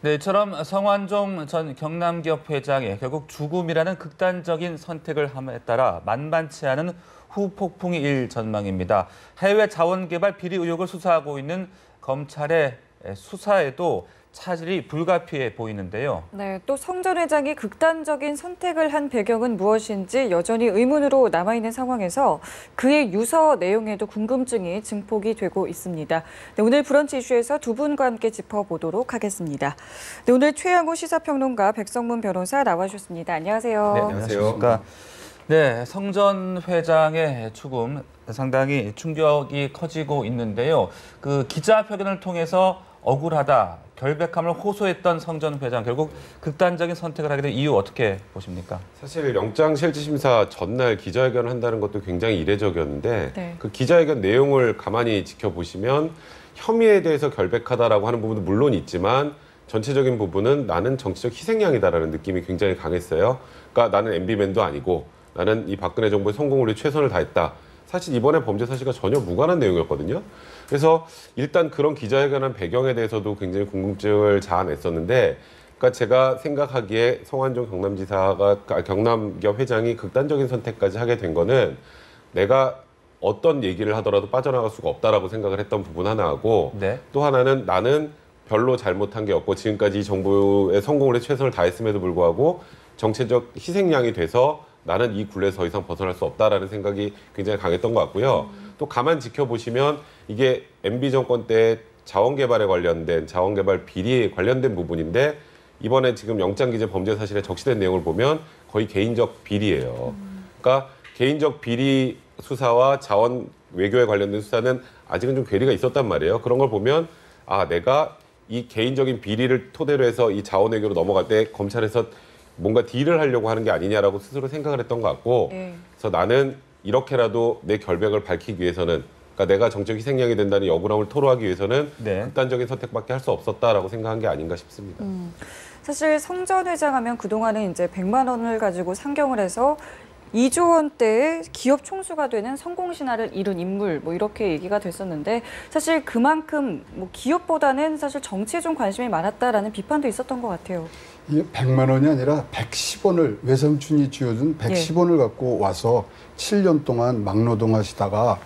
네, 이처럼 성완종 전 경남기업 회장이 결국 죽음이라는 극단적인 선택을 함에 따라 만만치 않은 후폭풍이 일 전망입니다. 해외 자원개발 비리 의혹을 수사하고 있는 검찰의 수사에도 차질이 불가피해 보이는데요. 네, 또 성 전 회장이 극단적인 선택을 한 배경은 무엇인지 여전히 의문으로 남아있는 상황에서 그의 유서 내용에도 궁금증이 증폭이 되고 있습니다. 네, 오늘 브런치 이슈에서 두 분과 함께 짚어보도록 하겠습니다. 네, 오늘 최양호 시사평론가 백성문 변호사 나와주셨습니다. 안녕하세요. 네, 안녕하십니까. 네, 성 전 회장의 죽음 상당히 충격이 커지고 있는데요. 그 기자회견을 통해서 억울하다, 결백함을 호소했던 성 전 회장, 결국 극단적인 선택을 하게 된 이유 어떻게 보십니까? 사실 영장실질심사 전날 기자회견을 한다는 것도 굉장히 이례적이었는데 네. 그 기자회견 내용을 가만히 지켜보시면 혐의에 대해서 결백하다라고 하는 부분도 물론 있지만 전체적인 부분은 나는 정치적 희생양이다라는 느낌이 굉장히 강했어요. 그러니까 나는 MB맨도 아니고 나는 이 박근혜 정부의 성공을 위해 최선을 다했다. 사실 이번에 범죄 사실과 전혀 무관한 내용이었거든요. 그래서 일단 그런 기자회견한 배경에 대해서도 굉장히 궁금증을 자아냈었는데, 그러니까 제가 생각하기에 성완종 경남기업 회장이 극단적인 선택까지 하게 된 거는 내가 어떤 얘기를 하더라도 빠져나갈 수가 없다라고 생각을 했던 부분 하나하고, 네. 또 하나는 나는 별로 잘못한 게 없고 지금까지 이 정부의 성공을 위해 최선을 다했음에도 불구하고 정치적 희생양이 돼서 나는 이 굴레에서 더 이상 벗어날 수 없다라는 생각이 굉장히 강했던 것 같고요. 또 가만 지켜보시면 이게 MB 정권 때 자원개발에 관련된 자원개발 비리에 관련된 부분인데 이번에 지금 영장기재 범죄 사실에 적시된 내용을 보면 거의 개인적 비리예요. 그러니까 개인적 비리 수사와 자원 외교에 관련된 수사는 아직은 좀 괴리가 있었단 말이에요. 그런 걸 보면 아, 내가 이 개인적인 비리를 토대로 해서 이 자원 외교로 넘어갈 때 검찰에서 뭔가 딜을 하려고 하는 게 아니냐라고 스스로 생각을 했던 것 같고, 그래서 나는 이렇게라도 내 결백을 밝히기 위해서는, 그러니까 내가 정적 희생양이 된다는 억울함을 토로하기 위해서는 극단적인 선택밖에 할 수 없었다라고 생각한 게 아닌가 싶습니다. 사실 성 전 회장 하면 그동안은 이제 100만 원을 가지고 상경을 해서 2조 원대의 기업 총수가 되는 성공 신화를 이룬 인물, 뭐 이렇게 얘기가 됐었는데 사실 그만큼 뭐 기업보다는 사실 정치에 좀 관심이 많았다라는 비판도 있었던 것 같아요. 이게 100만 원이 아니라 110원을 외삼촌이 쥐어준 110원을 갖고 와서 7년 동안 막노동하시다가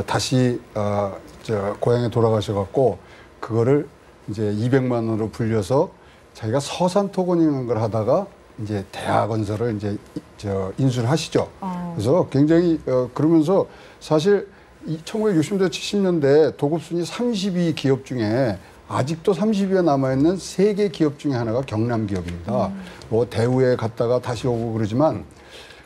다시 고향에 돌아가셔갖고 그거를 이제 200만 원으로 불려서 자기가 서산 토건이라는 걸 하다가 이제 대학건설을 이제 인수를 하시죠. 그래서 굉장히 그러면서 사실 1960년대 70년대 도급순위 32 기업 중에 아직도 30위에 남아있는 세계 기업 중에 하나가 경남기업입니다. 뭐 대우에 갔다가 다시 오고 그러지만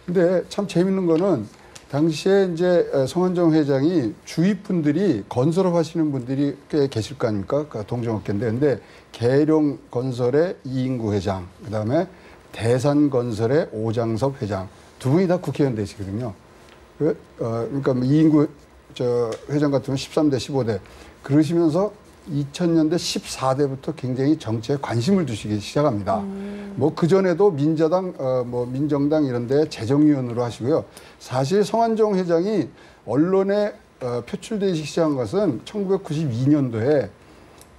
근데 참 재밌는 거는 당시에 이제 성완종 회장이 주위 분들이 건설업 하시는 분들이 꽤 계실 거 아닙니까? 그 동종업계인데 근데 계룡건설의 이인구 회장, 그다음에 대산건설의 오장섭 회장 두 분이 다 국회의원 되시거든요. 그러니까 이인구 회장 같으면 13대 15대 그러시면서 2000년대 14대부터 굉장히 정치에 관심을 두시기 시작합니다. 뭐 그전에도 민자당, 민정당 이런 데 재정위원으로 하시고요. 사실 성완종 회장이 언론에 표출되기 시작한 것은 1992년도에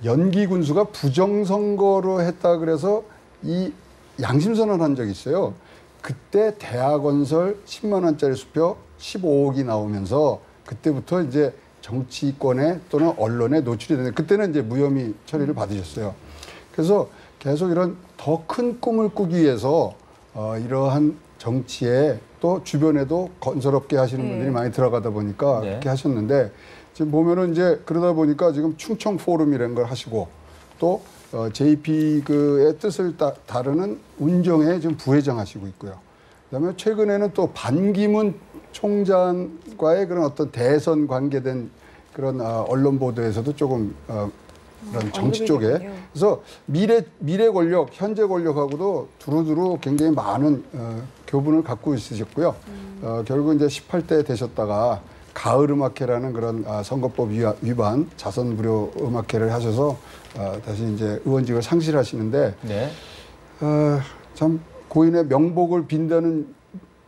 연기군수가 부정선거로 했다 그래서 이 양심선언을 한 적이 있어요. 그때 대학건설 10만 원짜리 수표 15억이 나오면서 그때부터 이제 정치권에 또는 언론에 노출이 되는데 그때는 이제 무혐의 처리를 받으셨어요. 그래서 계속 이런 더 큰 꿈을 꾸기 위해서 이러한 정치에 또 주변에도 건설업계 하시는 분들이 많이 들어가다 보니까 그렇게 하셨는데 지금 보면은 이제 그러다 보니까 지금 충청 포럼이라는 걸 하시고 또 JP의 뜻을 다루는 운정회 지금 부회장 하시고 있고요. 그다음에 최근에는 또 반기문 총장과의 그런 어떤 대선 관계된 그런 언론 보도에서도 조금 그런 정치 쪽에 그래서 미래 권력, 현재 권력하고도 두루두루 굉장히 많은 교분을 갖고 있으셨고요. 결국 이제 18대 되셨다가 가을 음악회라는 그런 선거법 위반 자선 불효 음악회를 하셔서 다시 이제 의원직을 상실하시는데 참 고인의 명복을 빈다는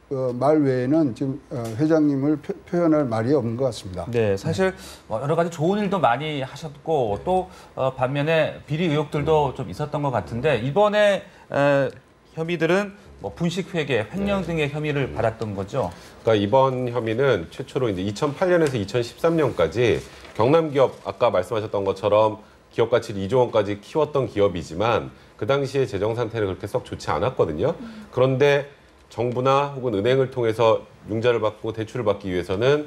말 외에는 지금 회장님을 표현할 말이 없는 것 같습니다. 네, 사실 여러 가지 좋은 일도 많이 하셨고 또 반면에 비리 의혹들도 좀 있었던 것 같은데 이번에 혐의들은 뭐 분식회계, 횡령 등의 혐의를 받았던 거죠. 그러니까 이번 혐의는 최초로 이제 2008년에서 2013년까지 경남 기업 아까 말씀하셨던 것처럼 기업 가치를 2조 원까지 키웠던 기업이지만 그 당시에 재정 상태는 그렇게 썩 좋지 않았거든요. 그런데 정부나 혹은 은행을 통해서 융자를 받고 대출을 받기 위해서는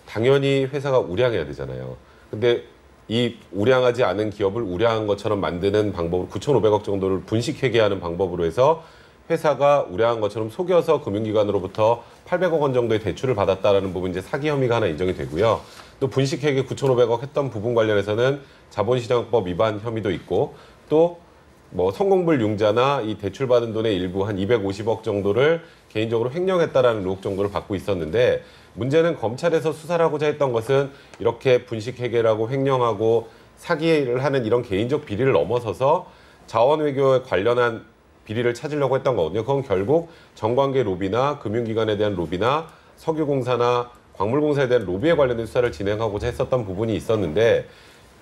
당연히 회사가 우량해야 되잖아요. 근데 이 우량하지 않은 기업을 우량한 것처럼 만드는 방법으로 9,500억 정도를 분식회계하는 방법으로 해서 회사가 우량한 것처럼 속여서 금융기관으로부터 800억 원 정도의 대출을 받았다라는 부분 이제 사기 혐의가 하나 인정이 되고요. 또 분식회계 9,500억 했던 부분 관련해서는 자본시장법 위반 혐의도 있고 또 뭐 성공불 융자나 이 대출받은 돈의 일부 한 250억 정도를 개인적으로 횡령했다라는 의혹 정도를 받고 있었는데 문제는 검찰에서 수사를 하고자 했던 것은 이렇게 분식회계라고 횡령하고 사기를 하는 이런 개인적 비리를 넘어서서 자원외교에 관련한 비리를 찾으려고 했던 거거든요. 그건 결국 정관계 로비나 금융기관에 대한 로비나 석유공사나 광물공사에 대한 로비에 관련된 수사를 진행하고자 했었던 부분이 있었는데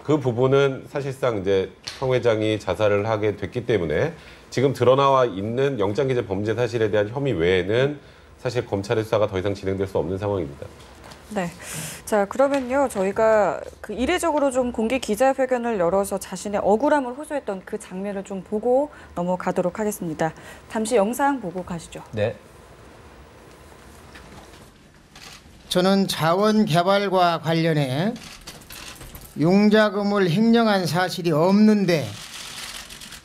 그 부분은 사실상 이제 성 회장이 자살을 하게 됐기 때문에 지금 드러나와 있는 영장기재 범죄 사실에 대한 혐의 외에는 사실 검찰의 수사가 더 이상 진행될 수 없는 상황입니다. 네. 자, 그러면요. 저희가 이례적으로 좀 공개 기자회견을 열어서 자신의 억울함을 호소했던 그 장면을 좀 보고 넘어가도록 하겠습니다. 잠시 영상 보고 가시죠. 네. 저는 자원개발과 관련해 융자금을 횡령한 사실이 없는데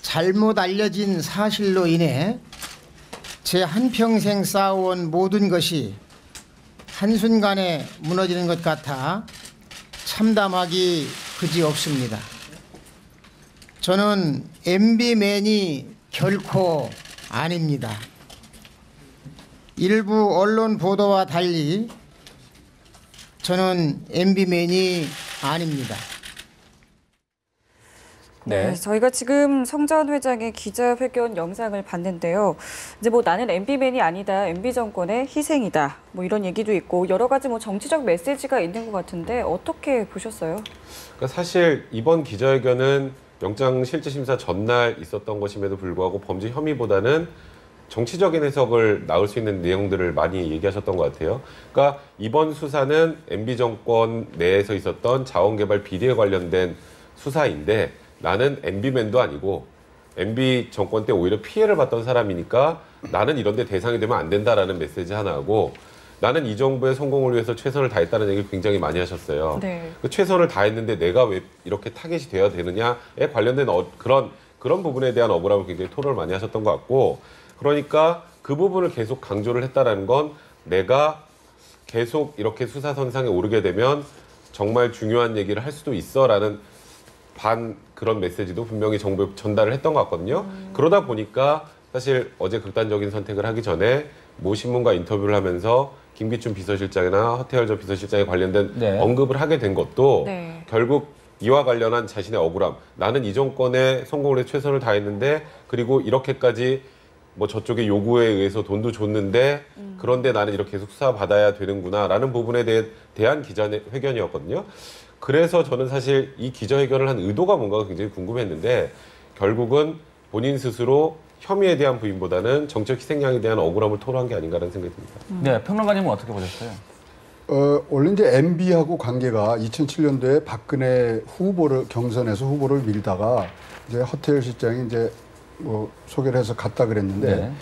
잘못 알려진 사실로 인해 제 한평생 쌓아온 모든 것이 한순간에 무너지는 것 같아 참담하기 그지없습니다. 저는 MB맨이 결코 아닙니다. 일부 언론 보도와 달리 저는 MB맨이 아닙니다. 네, 저희가 지금 성 전 회장의 기자회견 영상을 봤는데요. 이제 뭐 나는 MB맨이 아니다, MB 정권의 희생이다, 뭐 이런 얘기도 있고 여러 가지 뭐 정치적 메시지가 있는 것 같은데 어떻게 보셨어요? 그러니까 사실 이번 기자회견은 영장실질심사 전날 있었던 것임에도 불구하고 범죄 혐의보다는 정치적인 해석을 나올 수 있는 내용들을 많이 얘기하셨던 것 같아요. 그러니까 이번 수사는 MB 정권 내에서 있었던 자원개발 비리에 관련된 수사인데 나는 MB맨도 아니고 MB 정권 때 오히려 피해를 봤던 사람이니까 나는 이런 데 대상이 되면 안 된다라는 메시지 하나하고 나는 이 정부의 성공을 위해서 최선을 다했다는 얘기를 굉장히 많이 하셨어요. 네. 그 최선을 다했는데 내가 왜 이렇게 타겟이 되어야 되느냐에 관련된 그런 부분에 대한 억울함을 굉장히 토론을 많이 하셨던 것 같고 그러니까 그 부분을 계속 강조를 했다라는 건 내가 계속 이렇게 수사선상에 오르게 되면 정말 중요한 얘기를 할 수도 있어라는 그런 메시지도 분명히 정부에 전달을 했던 것 같거든요. 그러다 보니까 사실 어제 극단적인 선택을 하기 전에 모 신문과 인터뷰를 하면서 김기춘 비서실장이나 허태열 전 비서실장에 관련된 네. 언급을 하게 된 것도 네. 결국 이와 관련한 자신의 억울함. 나는 이 정권에 성공을 해 최선을 다했는데 그리고 이렇게까지 뭐 저쪽의 요구에 의해서 돈도 줬는데 그런데 나는 이렇게 계속 수사받아야 되는구나라는 부분에 대한 기자회견이었거든요. 그래서 저는 사실 이 기자회견을 한 의도가 뭔가가 굉장히 궁금했는데 결국은 본인 스스로 혐의에 대한 부인보다는 정책 희생양에 대한 억울함을 토로한 게 아닌가라는 생각이 듭니다. 네, 평론가님은 어떻게 보셨어요? 원래 이제 MB하고 관계가 2007년도에 박근혜 후보를 경선에서 후보를 밀다가 이제 허태열 실장이 이제 뭐 소개를 해서 갔다 그랬는데 네.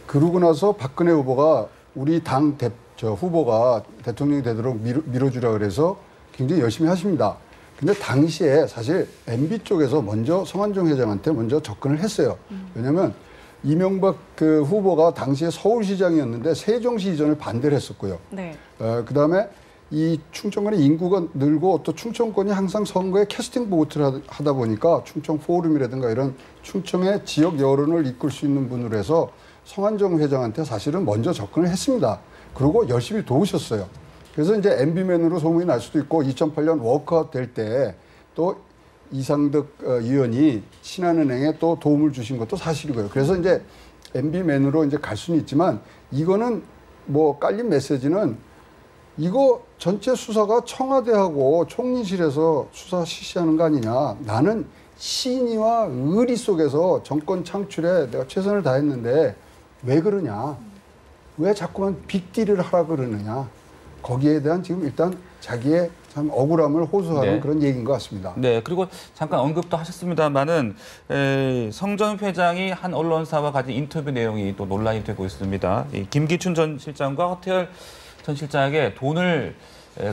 그러고 나서 박근혜 후보가 우리 당 후보가 대통령이 되도록 밀어주라 그래서 굉장히 열심히 하십니다. 근데 당시에 사실 MB 쪽에서 먼저 성완종 회장한테 먼저 접근을 했어요. 왜냐하면 이명박 그 후보가 당시에 서울시장이었는데 세종시 이전을 반대를 했었고요. 네. 그다음에 이 충청권의 인구가 늘고 또 충청권이 항상 선거에 캐스팅 보트를 하다 보니까 충청 포럼이라든가 이런 충청의 지역 여론을 이끌 수 있는 분으로 해서 성완종 회장한테 사실은 먼저 접근을 했습니다. 그리고 열심히 도우셨어요. 그래서 이제 MB맨으로 소문이 날 수도 있고 2008년 워크아웃 될 때 또 이상득 의원이 신한은행에 또 도움을 주신 것도 사실이고요. 그래서 이제 MB맨으로 이제 갈 수는 있지만 이거는 뭐 깔린 메시지는 이거 전체 수사가 청와대하고 총리실에서 수사 실시하는 거 아니냐. 나는 신의와 의리 속에서 정권 창출에 내가 최선을 다했는데 왜 그러냐. 왜 자꾸만 빅딜을 하라 그러느냐. 거기에 대한 지금 일단 자기의 참 억울함을 호소하는 네. 그런 얘기인 것 같습니다. 네, 그리고 잠깐 언급도 하셨습니다만은 성 전 회장이 한 언론사와 가진 인터뷰 내용이 또 논란이 되고 있습니다. 이 김기춘 전 실장과 허태열 전 실장에게 돈을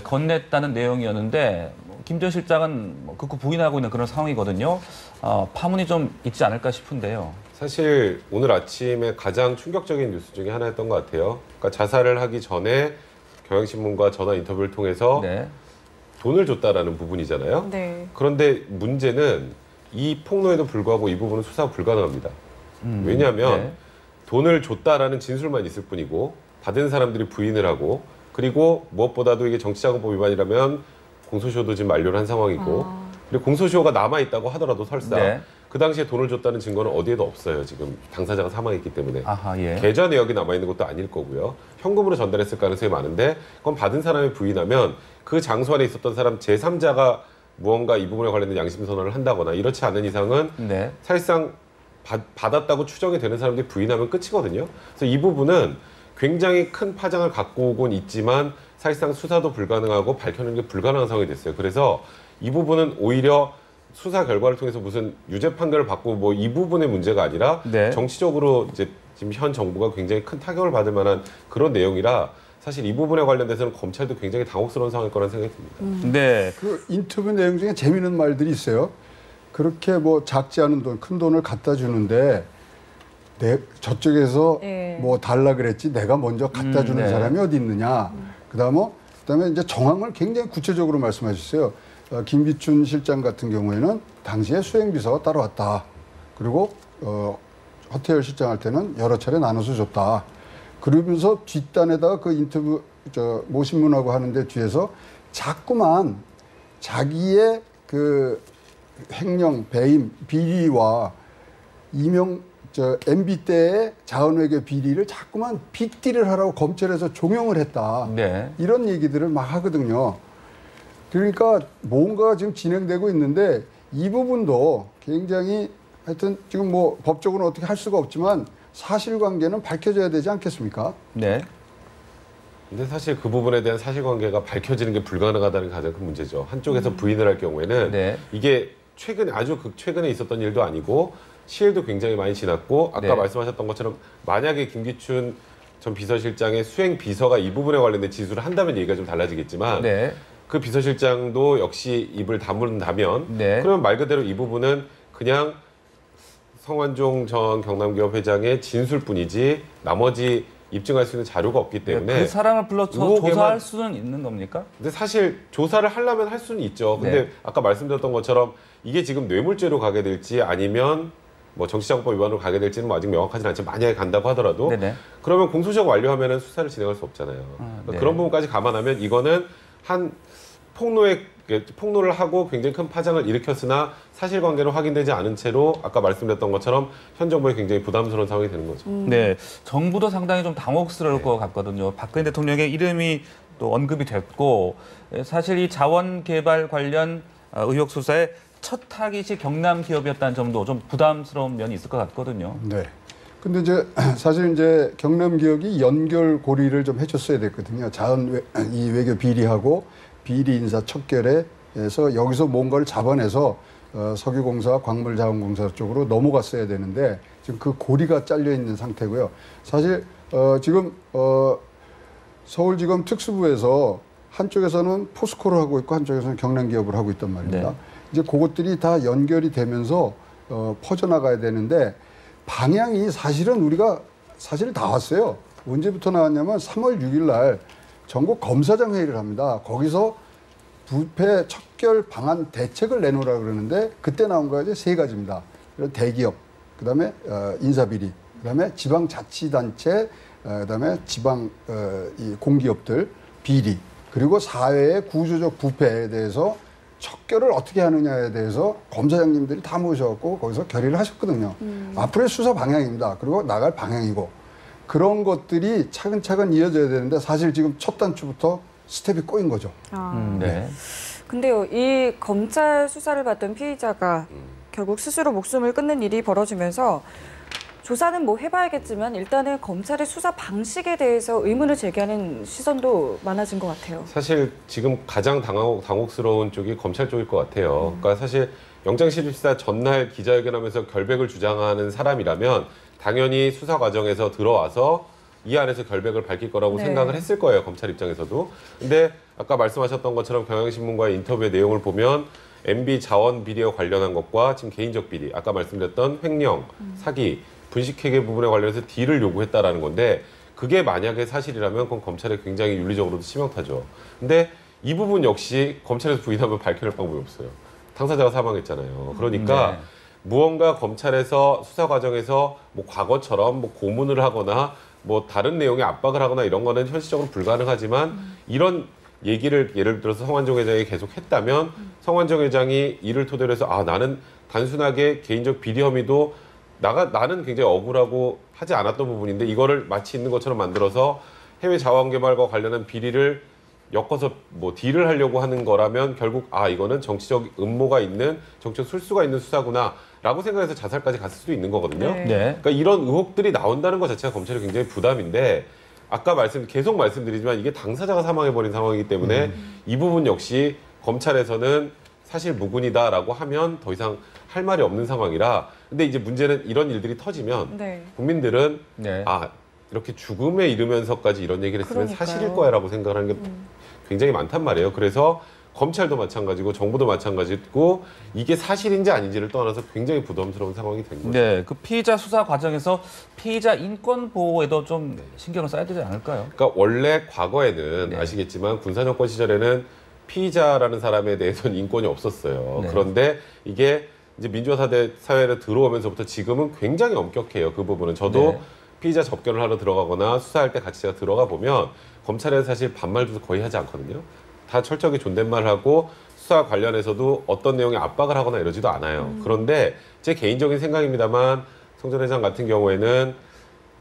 건넸다는 내용이었는데 김 전 실장은 극구 부인하고 있는 그런 상황이거든요. 파문이 좀 있지 않을까 싶은데요. 사실 오늘 아침에 가장 충격적인 뉴스 중에 하나였던 것 같아요. 그러니까 자살을 하기 전에 경향신문과 전화 인터뷰를 통해서 네. 돈을 줬다라는 부분이잖아요. 네. 그런데 문제는 이 폭로에도 불구하고 이 부분은 수사 불가능합니다. 왜냐하면 네. 돈을 줬다라는 진술만 있을 뿐이고 받은 사람들이 부인을 하고 그리고 무엇보다도 이게 정치자금법 위반이라면 공소시효도 지금 만료를 한 상황이고 그리고 공소시효가 남아있다고 하더라도 설사 네. 그 당시에 돈을 줬다는 증거는 어디에도 없어요. 지금 당사자가 사망했기 때문에. 아하, 예. 계좌 내역이 남아있는 것도 아닐 거고요. 현금으로 전달했을 가능성이 많은데 그건 받은 사람이 부인하면 그 장소 안에 있었던 사람 제3자가 무언가 이 부분에 관련된 양심 선언을 한다거나 이렇지 않은 이상은 네. 사실상 받았다고 추정이 되는 사람들이 부인하면 끝이거든요. 그래서 이 부분은 굉장히 큰 파장을 갖고 오곤 있지만 사실상 수사도 불가능하고 밝혀내는 게 불가능한 상황이 됐어요. 그래서 이 부분은 오히려 수사 결과를 통해서 무슨 유죄 판결을 받고 뭐 이 부분의 문제가 아니라 네. 정치적으로 이제 지금 현 정부가 굉장히 큰 타격을 받을 만한 그런 내용이라 사실 이 부분에 관련돼서는 검찰도 굉장히 당혹스러운 상황일 거라는 생각이 듭니다. 네. 그 인터뷰 내용 중에 재미있는 말들이 있어요. 그렇게 뭐 작지 않은 돈, 큰 돈을 갖다 주는데 저쪽에서 예. 뭐 달라 그랬지 내가 먼저 갖다 주는 네. 사람이 어디 있느냐. 그다음에 이제 정황을 굉장히 구체적으로 말씀하셨어요. 김기춘 실장 같은 경우에는 당시에 수행비서가 따라왔다. 그리고 허태열 실장한테는 여러 차례 나눠서 줬다. 그러면서 뒷단에다가 그 인터뷰 모 신문하고 하는데 뒤에서 자꾸만 자기의 그 횡령, 배임, 비리와 MB 때의 자원외교 비리를 자꾸만 빅딜을 하라고 검찰에서 종용을 했다. 네. 이런 얘기들을 막 하거든요. 그러니까 뭔가 지금 진행되고 있는데 이 부분도 굉장히 하여튼 지금 뭐 법적으로 어떻게 할 수가 없지만 사실관계는 밝혀져야 되지 않겠습니까? 네. 근데 사실 그 부분에 대한 사실관계가 밝혀지는 게 불가능하다는 게 가장 큰 문제죠. 한쪽에서 부인을 할 경우에는 네. 이게 아주 최근에 있었던 일도 아니고 시일도 굉장히 많이 지났고 아까 네. 말씀하셨던 것처럼 만약에 김기춘 전 비서실장의 수행 비서가 이 부분에 관련된 진술을 한다면 얘기가 좀 달라지겠지만 네. 그 비서실장도 역시 입을 다문다면 네. 그러면 말 그대로 이 부분은 그냥 성완종 전 경남기업 회장의 진술뿐이지 나머지 입증할 수 있는 자료가 없기 때문에 그 사람을 불러서 의혹에만- 조사할 수는 있는 겁니까? 근데 사실 조사를 하려면 할 수는 있죠. 근데 네. 아까 말씀드렸던 것처럼 이게 지금 뇌물죄로 가게 될지 아니면 뭐 정치자금법 위반으로 가게 될지는 뭐 아직 명확하지는 않지만 만약에 간다고 하더라도 네네. 그러면 공소시효가 완료하면 수사를 진행할 수 없잖아요. 그러니까 네. 그런 부분까지 감안하면 이거는 한 폭로를 하고 굉장히 큰 파장을 일으켰으나 사실관계는 확인되지 않은 채로 아까 말씀드렸던 것처럼 현 정부에 굉장히 부담스러운 상황이 되는 거죠. 네, 정부도 상당히 좀 당혹스러울 것 같거든요. 박근혜 대통령의 이름이 또 언급이 됐고 사실 이 자원 개발 관련 의혹 수사의 첫 타깃이 경남 기업이었다는 점도 좀 부담스러운 면이 있을 것 같거든요. 네. 근데 이제 사실 이제 경남 기업이 연결 고리를 좀 해줬어야 됐거든요. 이 외교 비리하고 비리 인사 척결에서 여기서 뭔가를 잡아내서 석유공사, 광물자원공사 쪽으로 넘어갔어야 되는데 지금 그 고리가 잘려 있는 상태고요. 사실 지금 서울지검 특수부에서 한쪽에서는 포스코를 하고 있고 한쪽에서는 경남기업을 하고 있단 말입니다. 네. 이제 그것들이 다 연결이 되면서 퍼져나가야 되는데 방향이 사실은 우리가 사실 다 왔어요. 언제부터 나왔냐면 3월 6일 날 전국 검사장 회의를 합니다. 거기서 부패 척결 방안 대책을 내놓으라 그러는데 그때 나온 거가 이제 세 가지입니다. 대기업, 그다음에 인사비리, 그다음에 지방자치단체, 그다음에 지방 이 공기업들 비리, 그리고 사회의 구조적 부패에 대해서 척결을 어떻게 하느냐에 대해서 검사장님들이 다 모셔갖고 거기서 결의를 하셨거든요. 앞으로의 수사 방향입니다. 그리고 나갈 방향이고 그런 것들이 차근차근 이어져야 되는데 사실 지금 첫 단추부터 스텝이 꼬인 거죠. 네. 근데요, 이 검찰 수사를 받던 피의자가 결국 스스로 목숨을 끊는 일이 벌어지면서 조사는 뭐 해봐야겠지만 일단은 검찰의 수사 방식에 대해서 의문을 제기하는 시선도 많아진 것 같아요. 사실 지금 가장 당혹스러운 쪽이 검찰 쪽일 것 같아요. 그러니까 사실 영장실질사 전날 기자회견하면서 결백을 주장하는 사람이라면 당연히 수사 과정에서 들어와서 이 안에서 결백을 밝힐 거라고 네. 생각을 했을 거예요. 검찰 입장에서도. 근데 아까 말씀하셨던 것처럼 경향신문과의 인터뷰의 내용을 보면 MB 자원 비리와 관련한 것과 지금 개인적 비리, 아까 말씀드렸던 횡령, 사기, 분식회계 부분에 관련해서 딜을 요구했다라는 건데 그게 만약에 사실이라면 그건 검찰에 굉장히 윤리적으로도 치명타죠. 근데 이 부분 역시 검찰에서 부인하면 밝혀낼 방법이 없어요. 당사자가 사망했잖아요. 그러니까 네. 무언가 검찰에서 수사 과정에서 뭐 과거처럼 뭐 고문을 하거나 뭐 다른 내용에 압박을 하거나 이런 거는 현실적으로 불가능하지만 이런 얘기를 예를 들어서 성완종 회장이 계속 했다면 성완종 회장이 이를 토대로 해서 아 나는 단순하게 개인적 비리 혐의도 나는 굉장히 억울하고 하지 않았던 부분인데 이거를 마치 있는 것처럼 만들어서 해외 자원 개발과 관련한 비리를 엮어서 뭐 딜을 하려고 하는 거라면 결국 아 이거는 정치적 음모가 있는 정치적 술수가 있는 수사구나라고 생각해서 자살까지 갔을 수도 있는 거거든요. 네. 네. 그러니까 이런 의혹들이 나온다는 것 자체가 검찰이 굉장히 부담인데 아까 계속 말씀드리지만 이게 당사자가 사망해버린 상황이기 때문에 이 부분 역시 검찰에서는 사실 무근이다라고 하면 더 이상 할 말이 없는 상황이라 근데 이제 문제는 이런 일들이 터지면 네. 국민들은 네. 아 이렇게 죽음에 이르면서까지 이런 얘기를 했으면 그러니까요. 사실일 거야라고 생각하는 게 굉장히 많단 말이에요. 그래서 검찰도 마찬가지고 정부도 마찬가지고 이게 사실인지 아닌지를 떠나서 굉장히 부담스러운 상황이 된 거죠. 네, 그 피의자 수사 과정에서 피의자 인권 보호에도 좀 신경을 써야 되지 않을까요? 그러니까 원래 과거에는 네. 아시겠지만 군사정권 시절에는 피의자라는 사람에 대해서는 인권이 없었어요. 네. 그런데 이게 이제 민주화 사회로 들어오면서부터 지금은 굉장히 엄격해요. 그 부분은 저도 네. 피의자 접견을 하러 들어가거나 수사할 때 같이 제가 들어가 보면 검찰에서 사실 반말도 거의 하지 않거든요. 다 철저하게 존댓말을 하고 수사 관련해서도 어떤 내용에 압박을 하거나 이러지도 않아요. 그런데 제 개인적인 생각입니다만 성 전 회장 같은 경우에는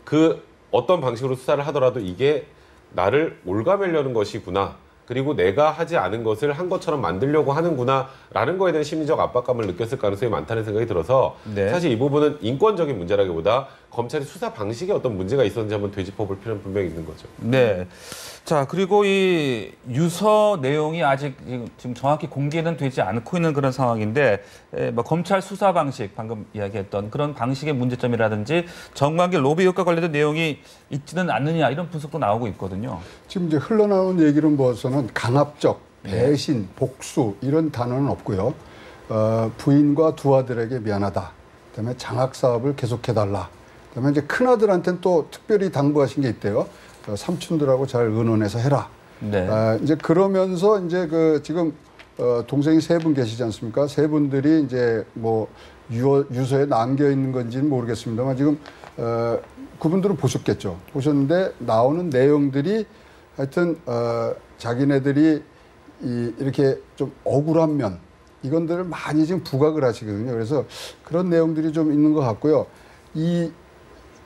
그 어떤 방식으로 수사를 하더라도 이게 나를 올가매려는 것이구나. 그리고 내가 하지 않은 것을 한 것처럼 만들려고 하는구나라는 거에 대한 심리적 압박감을 느꼈을 가능성이 많다는 생각이 들어서 네. 사실 이 부분은 인권적인 문제라기보다 검찰의 수사 방식에 어떤 문제가 있었는지 한번 되짚어볼 필요는 분명히 있는 거죠. 네. 자, 그리고 이 유서 내용이 아직 지금 정확히 공개는 되지 않고 있는 그런 상황인데, 뭐 검찰 수사 방식, 방금 이야기했던 그런 방식의 문제점이라든지 정관계 로비의혹과 관련된 내용이 있지는 않느냐 이런 분석도 나오고 있거든요. 지금 이제 흘러나오는 얘기를 봐서는 강압적, 배신, 복수 이런 단어는 없고요. 부인과 두 아들에게 미안하다. 그다음에 장학 사업을 계속해달라. 그다음에 이제 큰 아들한테는 또 특별히 당부하신 게 있대요. 삼촌들하고 잘 의논해서 해라. 네. 이제 그러면서 이제 그 지금 동생이 세 분 계시지 않습니까? 세 분들이 이제 뭐 유서에 남겨 있는 건지는 모르겠습니다만 지금 그분들은 보셨겠죠. 보셨는데 나오는 내용들이 하여튼 자기네들이 이렇게 좀 억울한 면 이건들을 많이 지금 부각을 하시거든요. 그래서 그런 내용들이 좀 있는 것 같고요.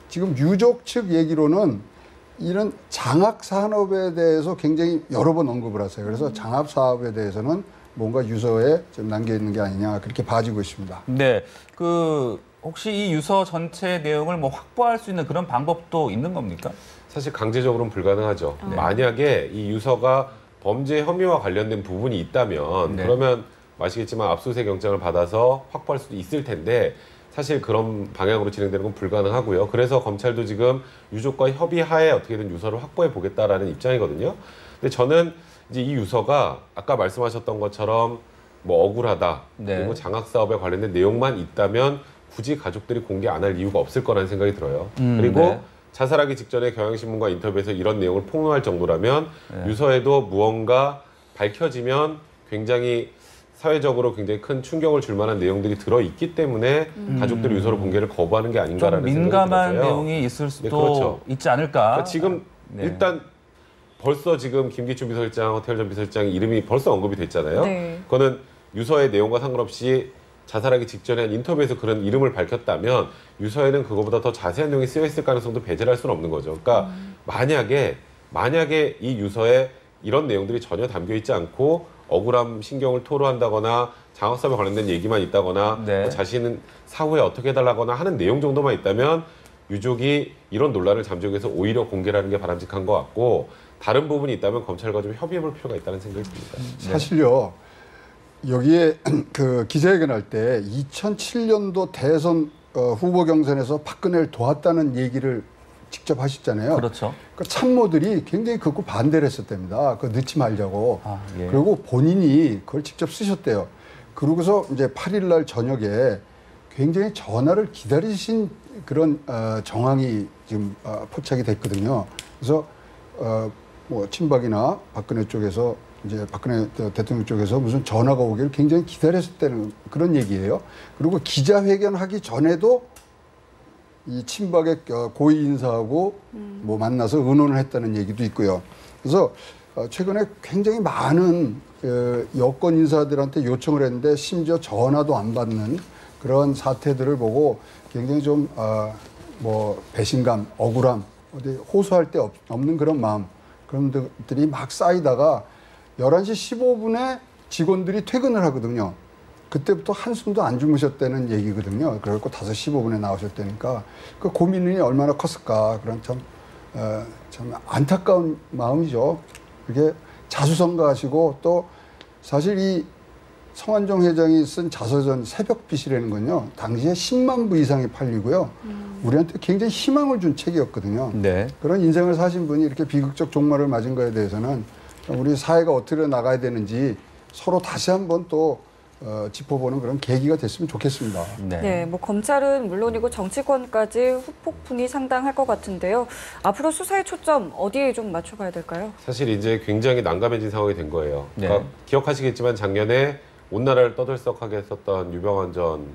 지금 유족 측 얘기로는 이런 장학 산업에 대해서 굉장히 여러 번 언급을 하세요. 그래서 장학 사업에 대해서는 뭔가 유서에 좀 남겨 있는 게 아니냐 그렇게 봐지고 있습니다. 네. 그 혹시 이 유서 전체 내용을 뭐 확보할 수 있는 그런 방법도 있는 겁니까? 사실 강제적으로는 불가능하죠. 만약에 이 유서가 범죄 혐의와 관련된 부분이 있다면 네. 그러면 아시겠지만 압수수색 영장을 받아서 확보할 수도 있을 텐데 사실 그런 방향으로 진행되는 건 불가능하고요. 그래서 검찰도 지금 유족과 협의하에 어떻게든 유서를 확보해 보겠다라는 입장이거든요. 근데 저는 이제 이 유서가 아까 말씀하셨던 것처럼 뭐 억울하다 네. 그리고 장학 사업에 관련된 내용만 있다면 굳이 가족들이 공개 안 할 이유가 없을 거라는 생각이 들어요. 그리고 네. 자살하기 직전에 경향신문과 인터뷰에서 이런 내용을 폭로할 정도라면 네. 유서에도 무언가 밝혀지면 굉장히 사회적으로 굉장히 큰 충격을 줄 만한 내용들이 들어있기 때문에 가족들이 유서로 공개를 거부하는 게 좀 아닌가라는 생각이 민감한 들어서요. 내용이 있을 수도 네, 그렇죠. 있지 않을까. 그러니까 지금 네. 일단 벌써 지금 김기춘 비서실장, 허태열 전 비서실장의 이름이 벌써 언급이 됐잖아요. 네. 그거는 유서의 내용과 상관없이 자살하기 직전에 한 인터뷰에서 그런 이름을 밝혔다면 유서에는 그거보다 더 자세한 내용이 쓰여 있을 가능성도 배제할 수는 없는 거죠. 그러니까 만약에 이 유서에 이런 내용들이 전혀 담겨 있지 않고 억울함 신경을 토로한다거나 장학사업에 관련된 얘기만 있다거나 네. 뭐 자신은 사후에 어떻게 해달라거나 하는 내용 정도만 있다면 유족이 이런 논란을 잠재우기 위해서 오히려 공개를 하는 게 바람직한 것 같고 다른 부분이 있다면 검찰과 좀 협의해볼 필요가 있다는 생각이 듭니다. 사실요. 여기에 그 기자회견할 때 2007년도 대선 후보 경선에서 박근혜를 도왔다는 얘기를 직접 하셨잖아요. 그렇죠. 그 참모들이 굉장히 극구 반대를 했었답니다. 그거 넣지 말자고. 아, 예. 그리고 본인이 그걸 직접 쓰셨대요. 그러고서 이제 8일 날 저녁에 굉장히 전화를 기다리신 그런 정황이 지금 포착이 됐거든요. 그래서 뭐 친박이나 박근혜 쪽에서 이제 박근혜 대통령 쪽에서 무슨 전화가 오기를 굉장히 기다렸었다는 그런 얘기예요. 그리고 기자회견하기 전에도 이 친박의 고위 인사하고 뭐 만나서 의논을 했다는 얘기도 있고요. 그래서 최근에 굉장히 많은 여권 인사들한테 요청을 했는데 심지어 전화도 안 받는 그런 사태들을 보고 굉장히 좀 뭐 배신감, 억울함, 어디 호소할 데 없는 그런 마음 그런 것들이 막 쌓이다가 11시 15분에 직원들이 퇴근을 하거든요. 그때부터 한숨도 안 주무셨다는 얘기거든요. 그래갖고 5시 15분에 나오셨다니까 그 고민이 얼마나 컸을까. 그런 참 안타까운 마음이죠. 이게 자수성가하시고 또 사실 이 성완종 회장이 쓴 자서전 새벽빛이라는 건요. 당시에 10만 부 이상이 팔리고요. 우리한테 굉장히 희망을 준 책이었거든요. 네. 그런 인생을 사신 분이 이렇게 비극적 종말을 맞은 거에 대해서는 우리 사회가 어떻게 나가야 되는지 서로 다시 한번 또 짚어보는 그런 계기가 됐으면 좋겠습니다. 네, 뭐 검찰은 물론이고 정치권까지 후폭풍이 상당할 것 같은데요. 앞으로 수사의 초점 어디에 좀 맞춰가야 될까요? 사실 이제 굉장히 난감해진 상황이 된 거예요. 그러니까 네. 기억하시겠지만 작년에 온 나라를 떠들썩하게 했었던 유병환 전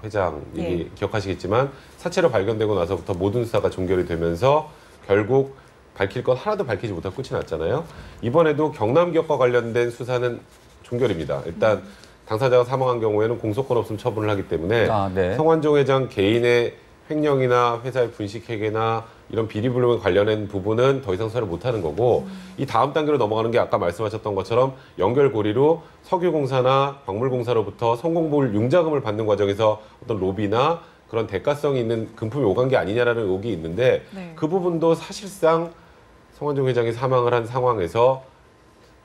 회장 얘기 기억하시겠지만 사체로 발견되고 나서부터 모든 수사가 종결이 되면서 결국 밝힐 것 하나도 밝히지 못하고 끝이 났잖아요. 이번에도 경남 기업과 관련된 수사는 종결입니다. 일단 당사자가 사망한 경우에는 공소권 없음 처분을 하기 때문에 네. 성완종 회장 개인의 횡령이나 회사의 분식회계나 이런 비리불능에 관련된 부분은 더 이상 수사를 못하는 거고 이 다음 단계로 넘어가는 게 아까 말씀하셨던 것처럼 연결고리로 석유공사나 광물공사로부터 성공볼 융자금을 받는 과정에서 어떤 로비나 그런 대가성이 있는 금품이 오간 게 아니냐라는 의혹이 있는데 그 부분도 사실상 성완종 회장이 사망을 한 상황에서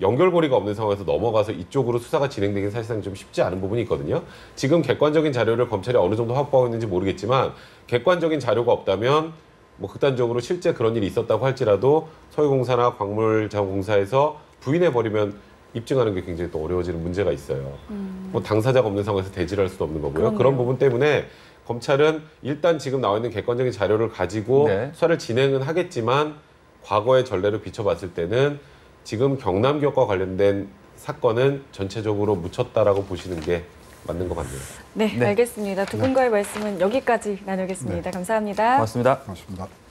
연결고리가 없는 상황에서 넘어가서 이쪽으로 수사가 진행되긴 사실상 좀 쉽지 않은 부분이 있거든요. 지금 객관적인 자료를 검찰이 어느 정도 확보하고 있는지 모르겠지만 객관적인 자료가 없다면 뭐 극단적으로 실제 그런 일이 있었다고 할지라도 석유공사나 광물자원공사에서 부인해버리면 입증하는 게 굉장히 또 어려워지는 문제가 있어요. 뭐 당사자가 없는 상황에서 대질할 수도 없는 거고요. 그럼요. 그런 부분 때문에 검찰은 일단 지금 나와 있는 객관적인 자료를 가지고 수사를 진행은 하겠지만 과거의 전례를 비춰봤을 때는 지금 경남 기업과 관련된 사건은 전체적으로 묻혔다라고 보시는 게 맞는 것 같네요. 네, 알겠습니다. 두 분과의 말씀은 여기까지 나누겠습니다. 감사합니다. 고맙습니다. 고맙습니다.